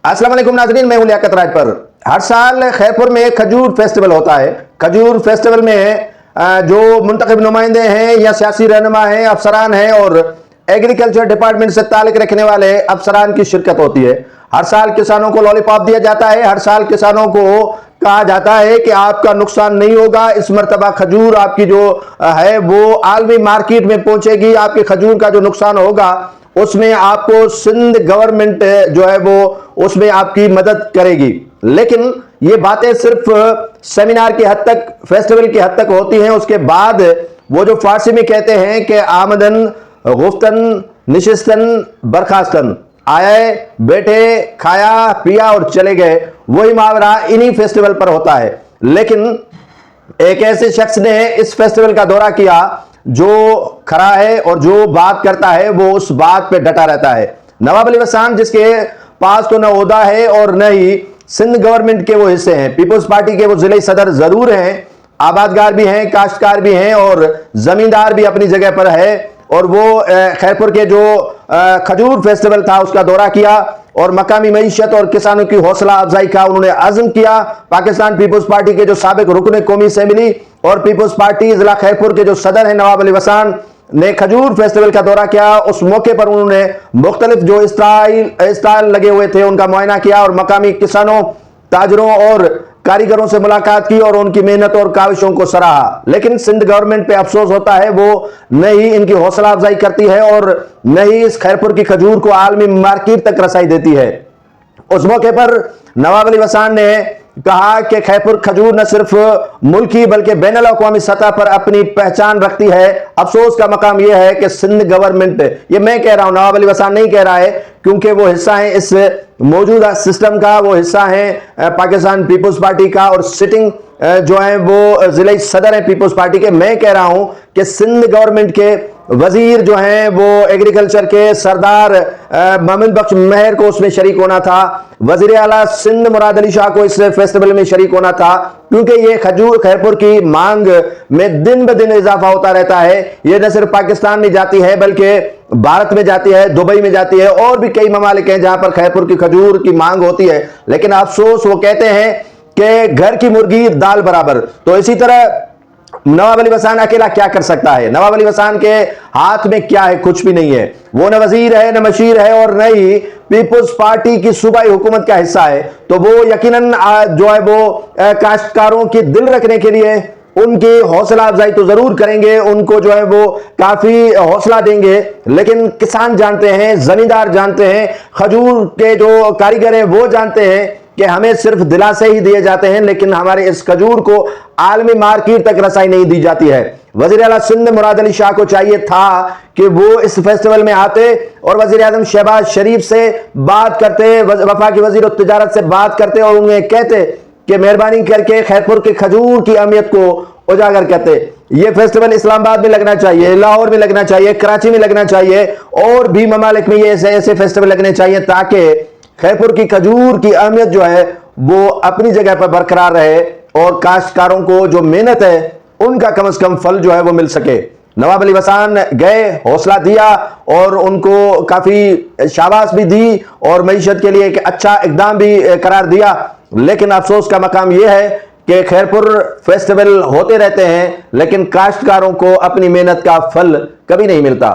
अस्सलाम वालेकुम नाज़रीन, मैं हूं लियाकत राज पर। हर साल खैरपुर में खजूर फेस्टिवल होता है। खजूर फेस्टिवल में जो मुंतखब नुमाइंदे हैं या सियासी रहनुमा हैं, अफसरान हैं और एग्रीकल्चर डिपार्टमेंट से ताल्लुक रखने वाले अफसरान की शिरकत होती है। हर साल किसानों को लॉलीपॉप दिया जाता है। हर साल किसानों को कहा जाता है कि आपका नुकसान नहीं होगा, इस मरतबा खजूर आपकी जो है वो आलमी मार्केट में पहुंचेगी। आपके खजूर का जो नुकसान होगा उसमें आपको सिंध गवर्नमेंट जो है वो उसमें आपकी मदद करेगी। लेकिन ये बातें सिर्फ सेमिनार की हद तक, फेस्टिवल की हद तक होती हैं। उसके बाद वो जो फारसी में कहते हैं कि आमदन गुफ्तन निशिस्तन बरखास्तन, आए बैठे खाया पिया और चले गए, वही मुहावरा इन्हीं फेस्टिवल पर होता है। लेकिन एक ऐसे शख्स ने इस फेस्टिवल का दौरा किया जो खरा है और जो बात करता है वो उस बात पे डटा रहता है। नवाब अली वसान, जिसके पास तो न ओहदा है और न ही सिंध गवर्नमेंट के वो हिस्से हैं। पीपल्स पार्टी के वो जिले सदर जरूर हैं, आबादगार भी हैं, काश्तकार भी हैं और जमींदार भी अपनी जगह पर है। और वो खैरपुर के जो खजूर फेस्टिवल था उसका दौरा किया और मकामी मईशत और किसानों की हौसला अफजाई का उन्होंने अज़्म किया। पाकिस्तान पीपल्स पार्टी के जो साबिक रुकन कौमी असेंबली और पीपल्स पार्टी जिला खैरपुर के जो सदर हैं नवाब अली वसान ने खजूर फेस्टिवल का दौरा किया। उस मौके पर उन्होंने मुख्तलिफ जो स्टॉल लगे हुए थे उनका मुआयना किया और मकामी किसानों, ताजरों और कारीगरों से मुलाकात की और उनकी मेहनत और काविशों को सराहा। लेकिन सिंध गवर्नमेंट पे अफसोस होता है, वो न ही इनकी हौसला अफजाई करती है और न ही इस खैरपुर की खजूर को आलमी मार्केट तक रसाई देती है। उस मौके पर नवाब अली वसान ने कहा कि खैरपुर खजूर न सिर्फ मुल्की बल्कि बैनुल अक़वामी सतह पर अपनी पहचान रखती है। अफसोस का मकाम यह है कि सिंध गवर्नमेंट, ये मैं कह रहा हूं, नवाब अली वसान नहीं कह रहा है, क्योंकि वो हिस्सा है इस मौजूदा सिस्टम का, वो हिस्सा है पाकिस्तान पीपल्स पार्टी का और सिटिंग जो है वो जिले सदर है पीपल्स पार्टी के। मैं कह रहा हूं कि सिंध गवर्नमेंट के वजीर जो हैं वो एग्रीकल्चर के सरदार मोहम्मद बख्श मेहर को उसमें शरीक होना था। वजीर आला सिंध मुराद अली शाह को इस फेस्टिवल में शरीक होना था, क्योंकि ये खजूर खैरपुर की मांग में दिन ब दिन इजाफा होता रहता है। ये न सिर्फ पाकिस्तान में जाती है बल्कि भारत में जाती है, दुबई में जाती है और भी कई ममालिक हैं जहां पर खैरपुर की खजूर की मांग होती है। लेकिन अफसोस, वो कहते हैं कि घर की मुर्गी दाल बराबर। तो इसी तरह नवाब अली वसान अकेला क्या कर सकता है? नवाब अली वसान के हाथ में क्या है? कुछ भी नहीं है। वो न वजीर है, न मशीर है और न ही पीपल्स पार्टी की सूबाई हुकूमत का हिस्सा है। तो वो यकीनन जो है वो काश्तकारों की दिल रखने के लिए उनकी हौसला अफजाई तो जरूर करेंगे, उनको जो है वो काफी हौसला देंगे। लेकिन किसान जानते हैं, जमींदार जानते हैं, खजूर के जो कारीगर हैं वो जानते हैं कि हमें सिर्फ दिलासे ही दिए जाते हैं, लेकिन हमारे इस खजूर को आलमी मार्केट तक रसाई नहीं दी जाती है। वजीर आला सिंध मुराद अली शाह को चाहिए था कि वो इस फेस्टिवल में आते और वजीर आजम शहबाज शरीफ से बात करते, वफाकी वजीर तिजारत से बात करते और उन्हें कहते कि मेहरबानी करके खैरपुर के खजूर की अहमियत को उजागर करते। ये फेस्टिवल इस्लामाबाद में लगना चाहिए, लाहौर में लगना चाहिए, कराची में लगना चाहिए और भी ममालिक में ये ऐसे फेस्टिवल लगने चाहिए ताकि खैरपुर की खजूर की अहमियत जो है वो अपनी जगह पर बरकरार रहे और काश्तकारों को जो मेहनत है उनका कम से कम फल जो है वो मिल सके। नवाब अली वसान गए, हौसला दिया और उनको काफी शाबाश भी दी और मईशत के लिए एक अच्छा इकदाम भी करार दिया। लेकिन अफसोस का मकाम यह है कि खैरपुर फेस्टिवल होते रहते हैं लेकिन काश्तकारों को अपनी मेहनत का फल कभी नहीं मिलता।